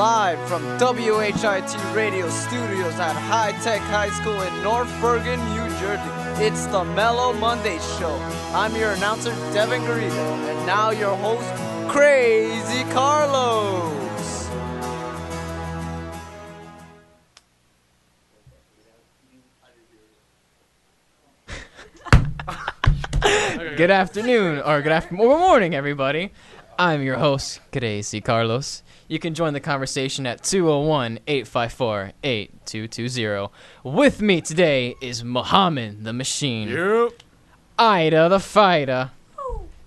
live from WHIT Radio Studios at High Tech High School in North Bergen, New Jersey. It's the Mellow Monday Show. I'm your announcer, Devin Garrido, and now your host, Crazy Carlos. Good afternoon, or good morning, everybody. I'm your host, Crazy Carlos. You can join the conversation at 201-854-8220. With me today is Muhammad the Machine. Yep. Ida the Fighter.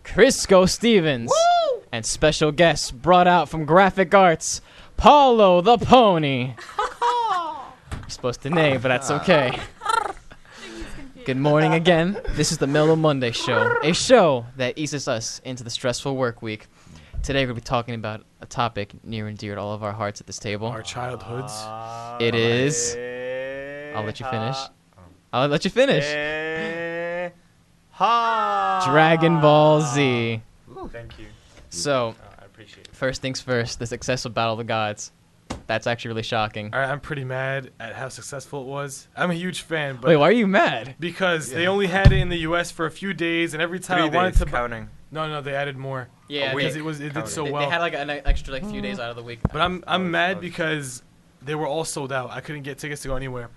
Crisco Stevens. Woo! And special guests brought out from Graphic Arts, Paulo the Pony. You're supposed to name, but that's okay. Good morning again. This is the Mellow Monday Show, a show that eases us into the stressful work week. Today we're going to be talking about a topic near and dear to all of our hearts at this table. Our childhoods. It is... I'll let you finish. I'll let you finish. Dragon Ball Z. Thank you. So, I appreciate it. first things first, the success of Battle of the Gods. That's actually really shocking. All right, I'm pretty mad at how successful it was. I'm a huge fan, but Wait, why are you mad? because they only had it in the U.S. for a few days, and every time I wanted to counting. no, they added more. Yeah, because they, it did so they well. had like an extra few days out of the week. But I'm mad because they were all sold out. I couldn't get tickets to go anywhere.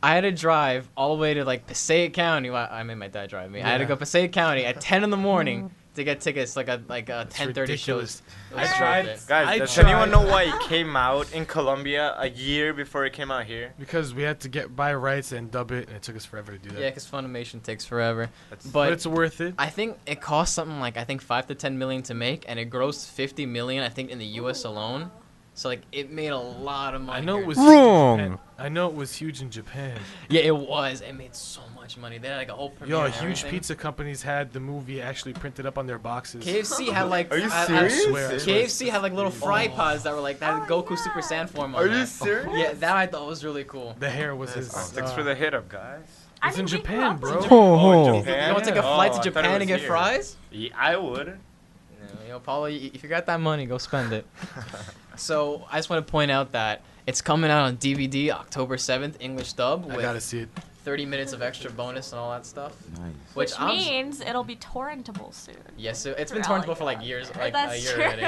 I had to drive all the way to like Passaic County. Well, I made my dad drive me. I had to Yeah. go Passaic County at 10 in the morning to get tickets, like a 10:30 show. ridiculous. I I tried- Guys, does anyone know why it came out in Colombia a year before it came out here? Because we had to buy rights and dub it, and it took us forever to do that. Yeah, because Funimation takes forever. That's but But it's worth it. I think it cost something like 5 to 10 million to make, and it grossed 50 million, I think, in the U.S. alone. So like it made a lot of money. I know here. it was Wrong. Huge in Japan. I know it was huge in Japan. Yeah, it was. It made so much money. They had like a whole premiere. Yo, and huge everything. pizza companies had the movie actually printed up on their boxes. KFC had like. Are you I serious? swear. KFC had like little fry pods that were like that had Goku Super Saiyan form on Are that. you serious? Yeah, that I thought was really cool. The hair was his. Thanks for the hit up, guys. It's in Japan, bro. Ho, You ho. want to take a flight to Japan to get fries? Yeah, I would. No, Paulo, if you got that money, go spend it. So I just want to point out that it's coming out on DVD October 7th, English dub, I with gotta see it. 30 minutes of extra bonus and all that stuff. Nice. Which I'm means it'll be torrentable soon. Yes, so it's been For all torrentable for like God. years, like That's a year true. already.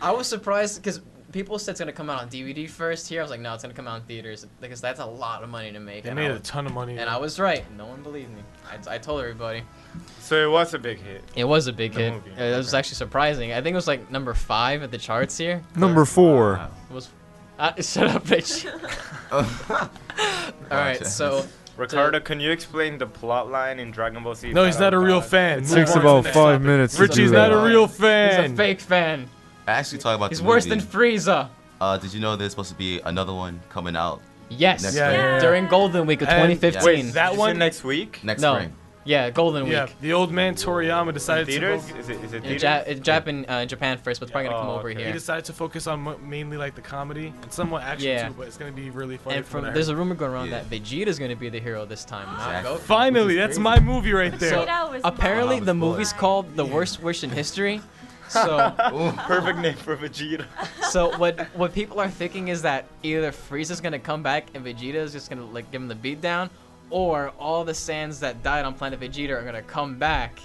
I was surprised because people said it's gonna come out on DVD first. Here, I was like, no, it's gonna come out in theaters because that's a lot of money to make. They and made I a ton of money. and I was right. No one believed me. I told everybody. So it was a big hit. It was a big The hit. movie, It was okay. actually surprising. I think it was like number 5 at the charts here. Number 4. It was. Shut up, bitch. All right, so Ricardo, can you explain the plot line in Dragon Ball Z? No, he's not a real fan. It Move takes on to about the next 5 topic. minutes to Richie's do not that. a real he's fan. a fake fan. I actually talk about He's the worse movie. than Frieza. Did you know there's supposed to be another one coming out Yes. next Yeah. spring? Yeah. During Golden Week of And- 2015. Wait, That that one- one next week? Next No. spring. Yeah, Golden Week. Yeah, the old man Toriyama In decided to theaters? go. Is it In theaters? Japan first, but it's probably gonna come Oh, over okay. He here. decided to focus on mainly like the comedy and somewhat action Yeah. too, but it's gonna be really funny. And from what I there's heard. a rumor going around Yeah. that Vegeta's gonna be the hero this time. Not Exactly. Goku. Finally, that's my movie right there. So Vegeta was apparently mine. the movie's called The Worst Wish in History. So Perfect name for Vegeta. so what people are thinking is that either Frieza's gonna come back and Vegeta is just gonna like give him the beat down, or all the Saiyans that died on planet Vegeta are gonna come back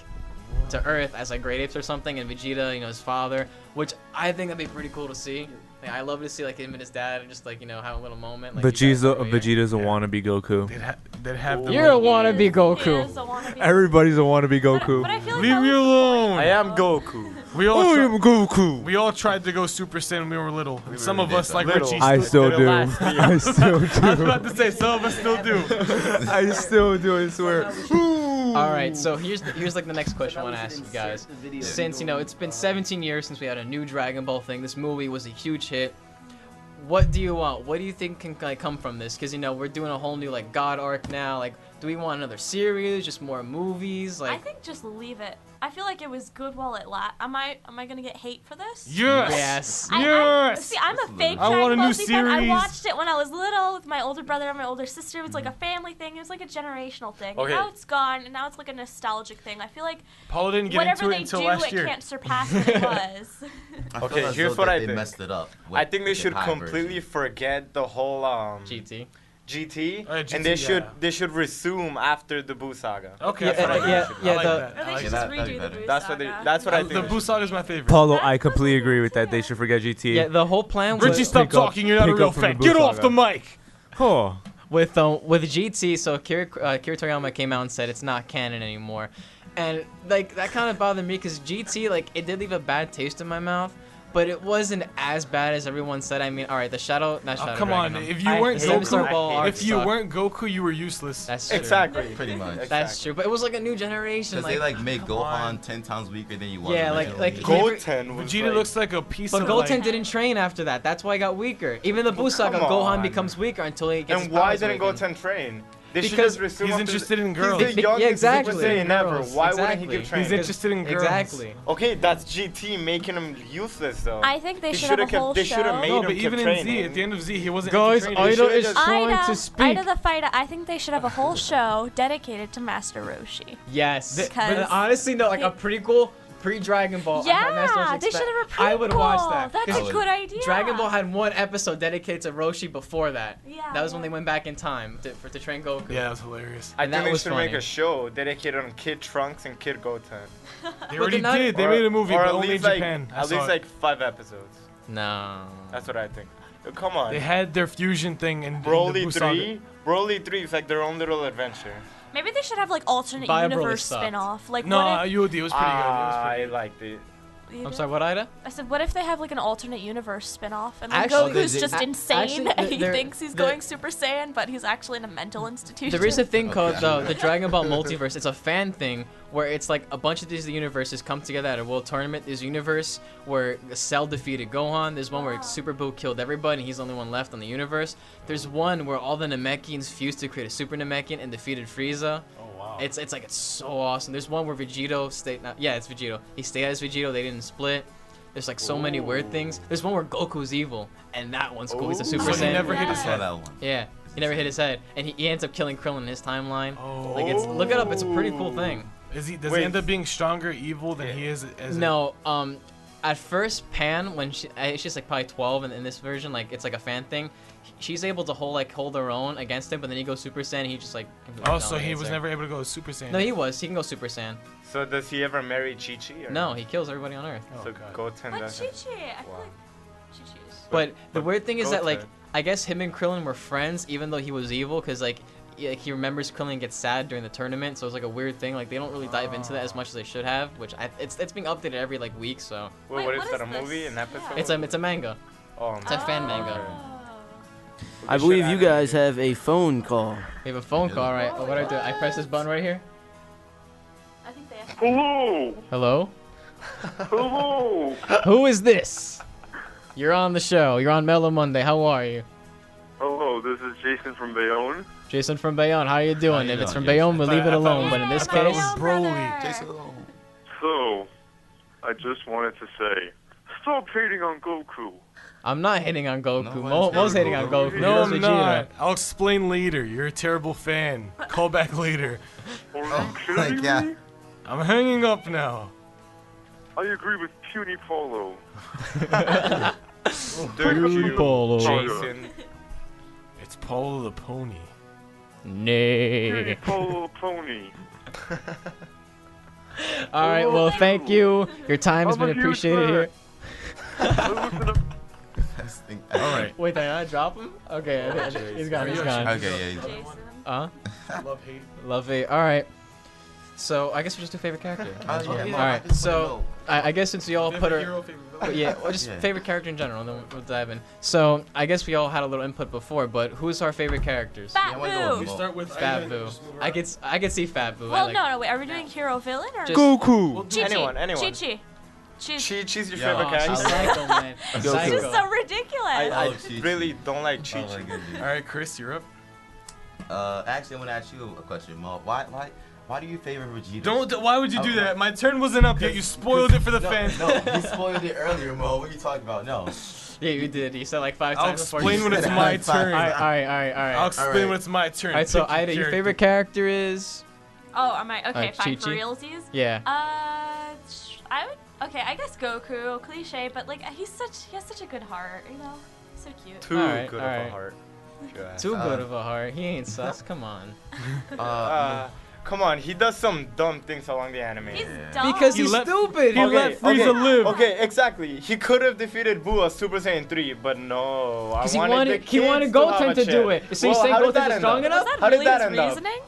to Earth as like great apes or something, and Vegeta, his father, which I think that'd be pretty cool to see. Like, I love to see like him and his dad and just like have a little moment. Like, you guys over here. Vegeta's a Yeah. wannabe Goku. They'd have the You're a He wannabe is- Goku. he is a wannabe Everybody's a wannabe But Goku. I feel like Leave that me was the alone. I am Goku. We all I tri- am Goku. we all tried to go Super Saiyan when we were little. We Some really of us, did, like though. Richie, I still It'll do. last me. I still I was do. about to say some of us still do. I still do, I swear. All right, so here's like the next question I want to ask you guys. Since it's been 17 years since we had a new Dragon Ball thing, this movie was a huge hit. What do you want? What do you think can like come from this? Because we're doing a whole new like God arc now. Like, do we want another series? Just more movies? I Like, think just leave it. I feel like it was good while it lasted. Am I gonna get hate for this? Yes. Yes. See, I'm a fake I want a Dragon new Ball Z fan. I series. watched it when I was little with my older brother and my older sister. It was like a family thing. It was like a generational thing. Okay. Now it's gone, and now it's like a nostalgic thing. I feel like Paula didn't get whatever into it they until do, last it year. can't surpass what it was. I feel Okay, as here's though what that I they think. messed it up. I think they with the should Pi completely version. forget the whole GT. GT, GT, and they should yeah. they should resume after the Buu saga. Okay, Yeah, that's what I yeah, think. yeah, I like the- that. Or I they like should that. just that'd be redo the better. Buu That's what saga. that's what I The think. Buu Saga is my favorite. Paulo, That's I completely agree with that. too. They should forget GT. Yeah, the whole plan was Richie, stop pick up- talking. You're not a pick real up from the fan. Buu Get off Saga. the mic. Oh. with GT. So Kira Toriyama came out and said it's not canon anymore, and like that kind of bothered me because GT, like, it did leave a bad taste in my mouth. But it wasn't as bad as everyone said. I mean, all right, the Shadow, not Shadow. Oh, come on. Dragon, If you weren't the Goku, Star Ball arc if you sucked. weren't Goku, you were useless. That's true. Exactly. Pretty much. Exactly. That's true. But it was like a new generation. Because Like, they like make Come on. Gohan 10 times weaker than you was. Yeah, like- originally. like- Goten was Vegeta like, looks like a piece but of Goten like, didn't train after that. That's why he got weaker. Even the Buu Saga, come Gohan on. becomes weaker until he gets And his why powers didn't awakened. Goten train? They should Because just resume he's after interested in He's girls. the Yeah, youngest exactly. Super Saiyan ever. Girls, Why wouldn't he exactly. give training? He's interested in girls. Exactly. Okay, that's GT making him useless though. I think they He should have a shoulda kept- whole they shoulda show. made No, him but keep even in training. Z, at the end of Z, he wasn't. Guys, training. Ida should've is just- trying to Ida speak. the Fighter, I think they should have a whole show dedicated to Master Roshi. Yes. Because- But honestly, no, like a prequel pre-Dragon Ball. Master Yeah, Roshi they should have a prequel. I would watch that. That's 'Cause a good idea. Dragon Ball had one episode dedicated to Roshi before that. Yeah, That was when yeah. they went back in time to train Goku. Yeah, that was hilarious. I and think that they was should make funny. a show dedicated on Kid Trunks and Kid Goten. They already not- did. They Or- made a movie, or but at only in least like, Japan. I At saw least it. like 5 episodes. No. That's what I think. Come on. They had their fusion thing in the Broly Buu Saga. 3. Broly 3 is like their own little adventure. Maybe they should have like alternate Bio Broly universe sucked. spin-off. Like No, what if, UOD, it was pretty good. It was I pretty good. liked it. you I'm know? sorry, what, Ida? I said, what if they have like an alternate universe spin-off and like Actually, Goku's they- just a- insane actually, and he there- thinks he's there- going Super Saiyan, but he's actually in a mental institution. There is a thing called Okay. the Dragon Ball multiverse. It's a fan thing where it's like a bunch of these universes come together at a world tournament. There's a universe where Cell defeated Gohan. There's one where Super Buu killed everybody and he's the only one left on the universe. There's one where all the Namekians fused to create a Super Namekian and defeated Frieza. Oh, wow. It's so awesome. There's one where Vegito stayed. Yeah, it's Vegito. He stayed as Vegito. They didn't split. There's like so many weird things. There's one where Goku's evil, and that one's cool. He's a Super So he Saiyan. never hit I his saw head. that one. Yeah, he never hit his head, and he ends up killing Krillin in his timeline. Oh. Like look it up. It's a pretty cool thing. Does he Wait. end up being stronger evil than he is as No, at first Pan, when she's like probably 12, and in this version, like it's like a fan thing. She's able to hold her own against him, but then he goes Super Saiyan. And he just like. Oh, so he dominates was her. never able to go Super Saiyan. No, he was. He can go Super Saiyan. So does he ever marry Chi-Chi? Or No, he kills everybody on Earth. Oh, So God. Goten But doesn't. Chi-Chi, I feel Wow. like Chi-Chi's. But the but weird thing is that like Goten- I guess him and Krillin were friends, even though he was evil, because like he remembers Krillin gets sad during the tournament, so it's like a weird thing. Like they don't really dive into that as much as they should have, which it's being updated every like week, so Wait, Wait, what what is that? is A movie? this? An episode? Yeah. it's a manga. Oh, It's a fan manga. I believe you guys have a phone call. We have a phone call, right? Oh, What do I do? I press this button right here. I think they have. Hello! Hello? Hello! Who is this? You're on the show. You're on Mellow Monday. How are you? Hello, this is Jason from Bayonne. Jason from Bayonne. How you doing? you If it's doing, from Jason? Bayonne, we'll I leave it thought- alone. But in this I thought it case, was Broly. brother. Jason. So, I just wanted to say, stop hating on Goku. I'm not hitting on Goku. No one's Mo's hating hating on on Goku. Goku. No, Here's I'm Vegeta. not. I'll explain later. You're a terrible fan. Call back later. Are you Oh, kidding yeah. me? I'm hanging up now. I agree with Puny Polo. Dude, Polo. Jason. It's Polo the Pony. Nay. Puny Polo Pony. All right. Well, thank you. Your time has I'm a been huge appreciated here. I listen to Best thing All ever. right. Wait, did I drop him? Okay, he's gone. He's gone. Okay, yeah. Jason. Love hate. Love it. All right. So I guess we just do favorite character. Yeah, All I right. just wanna So know. I guess since we all put our Hero, favorite villain. yeah, or just Yeah. favorite character in general, and then we'll dive in. So I guess we all had a little input before, but who's our favorite characters? Fat Yeah, I wanna go Boo. with We start with Fat Ida, Boo. just move I around. could see Fat Boo. I Well, like- no, wait. Are we doing hero villain or Just- Goku. We'll do- Chi-Chi? Anyone. Chi-Chi. She's Chi-Chi's your Yeah. favorite Oh, she's character? psycho, man. she's Psycho. just so ridiculous. I Oh, Chi-Chi. really don't like Oh Chi-Chi. my goodness. All right, Chris, you're up. Actually, I want to ask you a question, Mo. Why Why do you favor Vegeta? Don't. Why would you do that? My turn wasn't up yet. You spoiled it for the fans. No, you spoiled it earlier, Mo. What are you talking about? No. Yeah, you did. You said like 5 I'll times before explain you when said it's that. my turn. All right. I'll explain Alright. when it's my turn. All right, so Pick your Ida, your character. favorite character is? Oh, am I okay? Alright, Fine for Chi-Chi. realsies. Yeah. I would. Okay, I guess Goku, cliche, but like he has such a good heart, you know, so cute. Too Alright, good alright. of a heart. Sure. Too good of a heart. He ain't sus. Come on. Come on, he does some dumb things along the anime. He's dumb. Because He he's let- stupid. he let Frieza live. Okay, exactly. He could have defeated Buu as Super Saiyan 3, but no. Because he wanted Goten to do it. So you saying Goten's strong enough? Was that How did really that his end up? reasoning?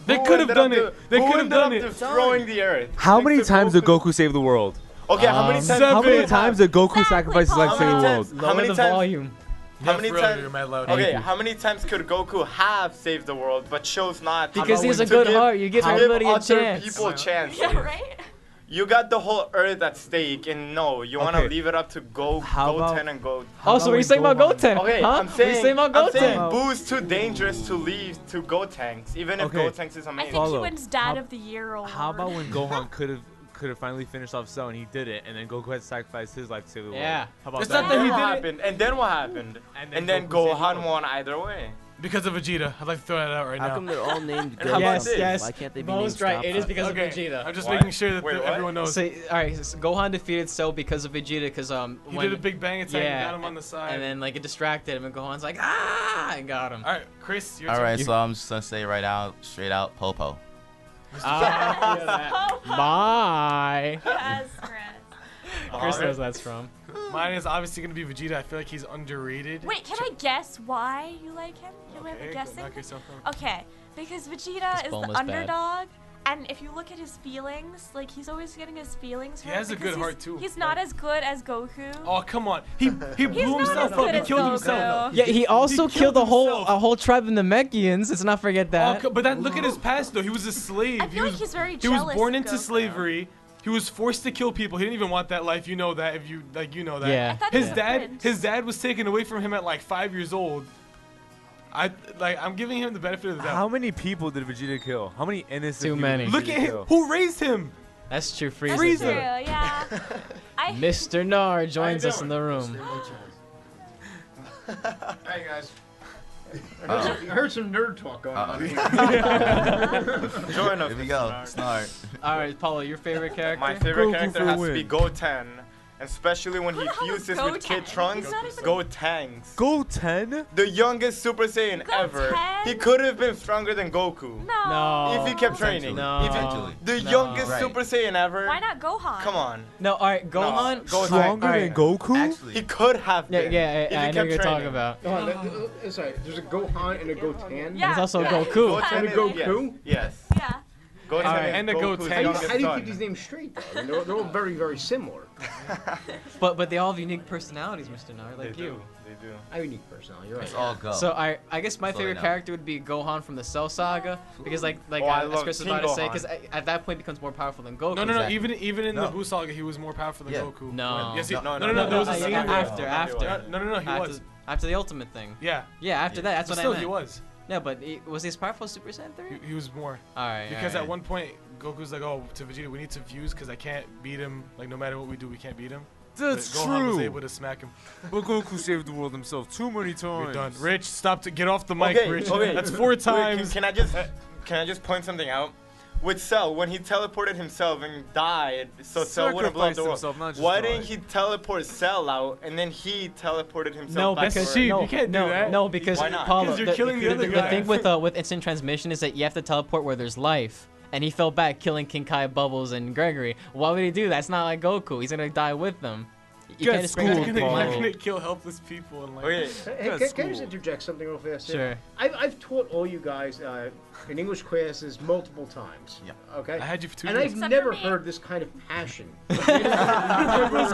They Buu could have ended done up it. They Buu could have ended done up it. destroying the earth. How many Thanks to times did Goku. Goku save the world? Okay, how many times? Seven. How many times did Goku Exactly, sacrifice his life to Paul. save the How many world? times- Lower many the times- volume. How many Brother, times? you're mad loud. Okay, you. how many times could Goku have saved the world but chose not to? Because he has a to good give- heart. You give to everybody a other chance. people chances. Yeah, right. You got the whole earth at stake, and no, you want to Okay. leave it up to How about- Goten and Go. Oh, so what are you saying about Goten? Okay, huh? I'm What are you saying, saying about I'm saying Goten? Boo's too dangerous to leave to Gotenks, even if Okay. Gotenks is I amazing. think he Follow. wins Dad How- of the Year award. How about when Gohan could have finally finished off Cell and he did it, and then Goku had to sacrifice his life to save the world? Yeah. How about It's that? not that And he then what did it. happened? And then what happened? And then Goku saved the Gohan world. won either way. Because of Vegeta. I'd like to throw that out right How now. come they're all named And how good? about Yes, this? yes. Why can't they be Mo's named right. Stop It is Sign? because Okay, of Vegeta. I'm just What? making sure that Wait, what? everyone knows. So, all right, so Gohan defeated Cell because of Vegeta, because He when did a big bang attack yeah, and got him on the side. and then like it distracted him, and Gohan's like and got him. All right, Chris, your All turn. right, so I'm just gonna say right out, straight out, Popo. Bye. Yes, Chris. Chris knows that's from. Mine is obviously gonna be Vegeta. I feel like he's underrated. Wait, can I guess why you like him? Can we have a Okay, guessing? knock yourself out. Okay, because Vegeta is Bulma's the bad. underdog, and if you look at his feelings, like he's always getting his feelings He hurt has a because good he's- heart, too. He's not as good as Goku. Oh come on, he blew not himself as up. good He as killed Goku. himself. Yeah, he also killed killed a whole himself. tribe of Namekians. Let's not forget Oh, that. but that look at his past though. He was a slave. I feel like he's very He was jealous born of into Goku. slavery. He was forced to kill people. He didn't even want that life. You know that. If you like, you know that. Yeah. I thought he His was a dad, prince. his dad was taken away from him at like 5 years old. I'm giving him the benefit of the doubt. How many people did Vegeta kill? How many innocent Too people many. did Look Vegeta at him. kill? Who raised him? That's true. That's Frieza. true, yeah. Mr. Nar joins us in the room. Hey guys. Oh. I heard some nerd talk going on. Join us. Here we go. Mr. Snart. All right, Paulo, your favorite character? My favorite Goku character for has win. to be Goten, especially when he Who the hell is fuses with Kid Goten? Trunks. He's not even- Gotenks. Goten? The youngest Super Saiyan ever. Goten? He could have been stronger than Goku. No. No. If he kept training. No. If he- Eventually. the No. youngest Right. Super Saiyan ever. Why not Gohan? Come on. No, all right, Gohan. Goten. Stronger All than right. Goku? Actually, He could have Yeah, been. yeah, if he I know kept what you're talking training. about. Sorry, there's a Gohan and a Goten. Yeah. There's also yeah. Goku. Goten And is- Goku? Yes. Yeah. Goten All right. is And a Goku's Goten. How do you youngest keep son. these names straight, though? I mean, they're all very, very similar. But they all have unique personalities, Mr. Nar, like They you. do. They do. I have a unique personality, you're right. let's all go. So I guess my That's all I favorite know. character would be Gohan from the Cell Saga because like Oh, I as love Chris was King about to say, Gohan. because at that point becomes more powerful than Goku. No, no, no. Exactly. Even in the No. Buu saga, he was more powerful than Yeah. Goku. No. Yes, he, No, no, no, no, no. no, There was a no, scene no, where. after No, no, no. He was. after the Ultimate thing. Yeah. Yeah, after that, that's But what still, I meant. he was. Yeah, but was he as powerful as Super Saiyan 3? He was more. All right. Because all at one point, Goku's like, "Oh, to Vegeta, we need to fuse because I can't beat him. Like, no matter what we do, we can't beat him." That's But Gohan was true. able to smack him. But Goku saved the world himself too many We're times. done. Rich, stop to get off the mic, Okay, Rich. okay. That's 4 Wait, times. can I just point something out? With Cell, when he teleported himself and died, so Cell wouldn't blow up the Sacrificed world. himself, not just Why died. didn't he teleport Cell out and then he teleported himself No, back because to cheat. Earth? You can't do no, that. no, because Why not? Paulo, 'Cause you're killing the other the guy. thing with instant transmission is that you have to teleport where there's life, and he fell back killing King Kai, Bubbles, and Gregory. Why would he do that? It's not like Goku. He's gonna die with them. You Get can't just bring schooled, back You're Paulo. gonna, you're gonna kill helpless people and like. Okay, Hey, That's can I just cool. interject something real fast? Sure. I've taught all you guys in English classes multiple times. Yeah. Okay? I had you for 2 And years. I've Except never for me. heard this kind of passion.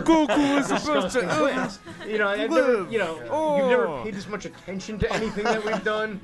Goku is supposed Disgusting to. class. You know, I've never, Live. you know, Oh. you've never paid this much attention to anything that we've done.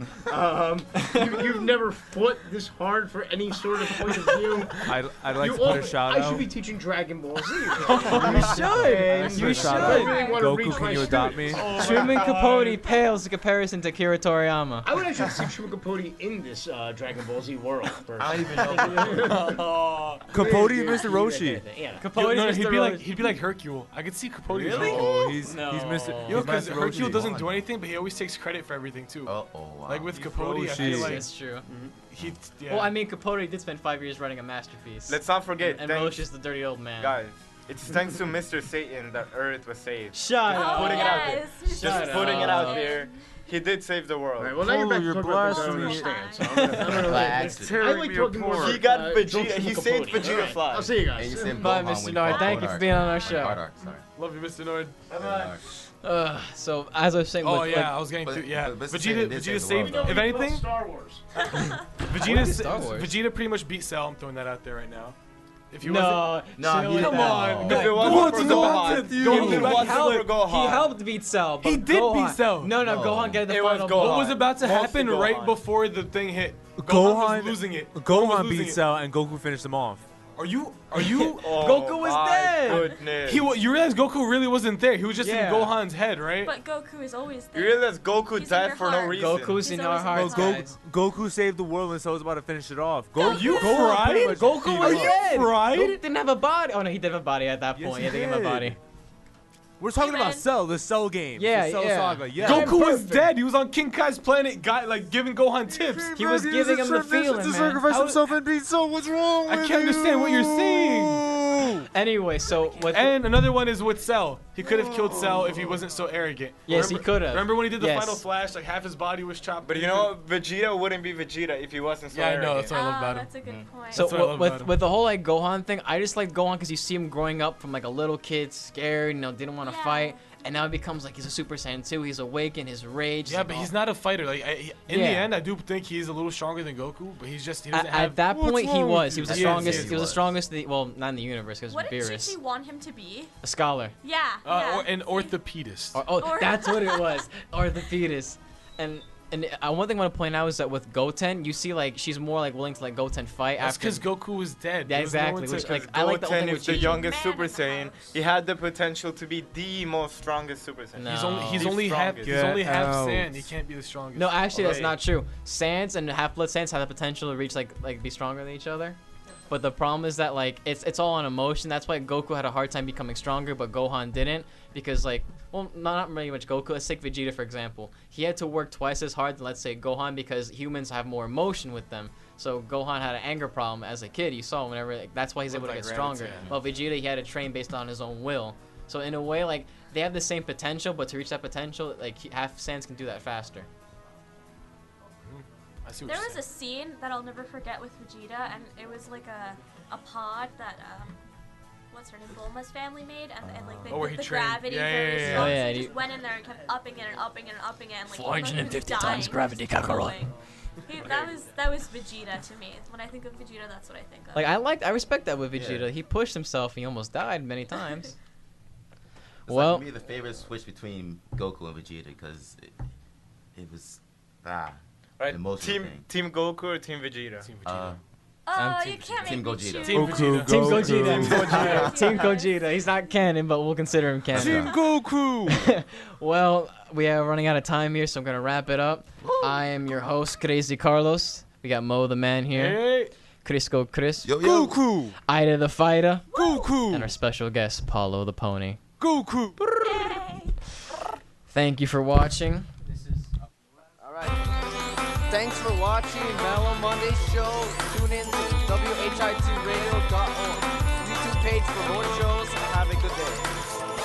You've never fought this hard for any sort of point of view. I'd like You to put all- a shout I out. should be teaching Dragon Ball Z. You should. You first shot. should. I really want to Goku, reach can my you adopt me? students. Truman Capote pales in comparison to Kira Toriyama. I would actually see Truman Capote in this Dragon Ball Z world. I don't even know. Capote and Mr. Roshi. Yeah. Capote No, is he'd Mr. be like Roshi. he'd be like Hercule. I could see Capote. as Really? Hercule. Oh, he's No. Mr. You know, he's because Master Hercule Roshi. doesn't do anything, but he always takes credit for everything too. Oh, wow. Like with He's Capote, I feel Roshi. like That's true. he. Yeah. Well, I mean, Capote did spend 5 years writing a masterpiece. Let's not forget, and thanks, Roshi's the dirty old man. guys. It's thanks to Mr. Satan that Earth was saved. Shut Oh, up. putting it out there. yes. Just Shut putting it up. out there. He did save the world. All right, well, now you're back to you're talking about this I don't blasphemy. understand. So I'm gonna By I accident. like talking more. He got Vegeta. jokes from He saved Capote. Vegeta All right, fly. I'll see you And you guys. said Bye, Gohan Mr. when Nord. he Thank you fought for being on our Hard show. Arc, sorry. Love you, Mr. Nord. So, as I was saying, Oh with, yeah, like, I was getting But- through. Yeah, but Mr. Vegeta. Satan did Vegeta save the saved. world, though. If anything, Star Wars. Vegeta. Star Wars? Vegeta pretty much beat Cell. I'm throwing that out there right now. If he no, No, chill he- with Come that. on. If it Gohan's wasn't for not Gohan, with you. Gohan He wasn't helped- for Gohan. He helped beat Cell. But He did Gohan, beat Cell. No, No. Gohan get the It was final Gohan. blow. What was about to Mostly happen Gohan. right before the thing hit? Gohan Gohan was losing it. was Gohan losing beat it. Cell and Goku finished him off. Are you? Are you? Oh, Goku was my dead. Goodness. You realize Goku really wasn't there. He was just Yeah. in Gohan's head, right? But Goku is always You there. realize Goku He's in died your for no heart. reason. Goku's He's in our always in hearts, your guys. Goku saved the world and so was about to finish it off. Are you Gohan fried? pretty much Goku beat was him up. dead. fried? Goku didn't have a body. Oh no, he did have a body at that Yes, point. he Yeah, they gave him a did. body. We're talking about Even- Cell, the Cell game. Yeah, the Cell yeah. Saga. Yeah. Goku was perfect. dead. He was on King Kai's planet, like giving Gohan tips. He was giving him the feeling, to man. sacrifice How- himself and beat Cell. What's wrong I with can't understand what you're saying. Anyway, so with And another one is with Cell. He could have killed Cell if he wasn't so arrogant. Yes, he Remember- could have. Remember when he did the Yes. final flash? Like half his body was chopped. But you know what? Vegeta wouldn't be Vegeta if he wasn't so Yeah, I know. arrogant. That's what I love about him. That's a good point. So That's what I love about with him. with the whole like Gohan thing, I just like Gohan because you see him growing up from like a little kid, scared, didn't want to Yeah. fight, and now he becomes like he's a Super Saiyan 2. He's awakened, his rage. Yeah, but he's not a fighter. Like in the Yeah. end, I do think he's a little stronger than Goku. But he's just he doesn't At have. that What's point, he wrong was. with He was you? the He is, strongest. he He was the was. strongest. Well, not in the universe because What did Beerus, Chi-Chi want him to be? a scholar. Yeah. Yeah. Or an orthopedist. Or- That's what it was. Orthopedist. And one thing I want to point out is that with Goten, you see like she's more like willing to let Goten fight That's after. because Goku was dead. Yeah, There was no exactly, one to- which, like, Because I like the whole Goten thing is with the Chi-Chi. youngest Man Super in the Saiyan. house. He had the potential to be the most strongest Super Saiyan. No. he's only He's only half. strongest. He's only half Get Saiyan. out. He can't be the strongest. No, actually, that's Okay. not true. Saiyans and Half-Blood Saiyans have the potential to reach like be stronger than each other. But the problem is that like it's all on emotion. That's why Goku had a hard time becoming stronger, but Gohan didn't because like not really much Goku. Let's take Vegeta for example. He had to work twice as hard than let's say Gohan because humans have more emotion with them. So Gohan had an anger problem as a kid. You saw whenever that's why he's able to Like get stronger. gravity. While Vegeta he had to train based on his own will. So in a way like they have the same potential, but to reach that potential like half Saiyans can do that faster. I see what There you're was a saying. scene that I'll never forget with Vegeta, and it was like a pod that what's her name, Bulma's family made, and like they Oh, where put he the trained. gravity Yeah, very yeah, yeah, strong, yeah. Oh, yeah, so he he- just went in there and kept upping it and upping it and upping it, and like 450 he was times dying, gravity, just Kakarot. going. That was Vegeta to me. When I think of Vegeta, that's what I think of. Like I respect that with Vegeta. He pushed himself. He almost died many times. It's Well- like for me, the favorite switch between Goku and Vegeta because it was Right? emotional thing. Team Goku or Team Vegeta? Team Vegeta. oh, Team- you can't Team make me Gogeta. choose. Team Vegeta. Team Goku. Gogeta. Team Gogeta. Team Gogeta. He's not canon, but we'll consider him canon. Team Goku. Well, we are running out of time here, so I'm gonna wrap it up. I am your host, Crazy Carlos. We got Mo the Man here, Hey. Crisco Chris, Yo, yo. Goku. Ida the Fighter, Goku. and our special guest, Paulo the Pony. Goku. Yay. Thank you for watching. Alright. Thanks for watching Mellow Monday Show. Tune in to WHITradio.org. YouTube page for more shows. Have a good day.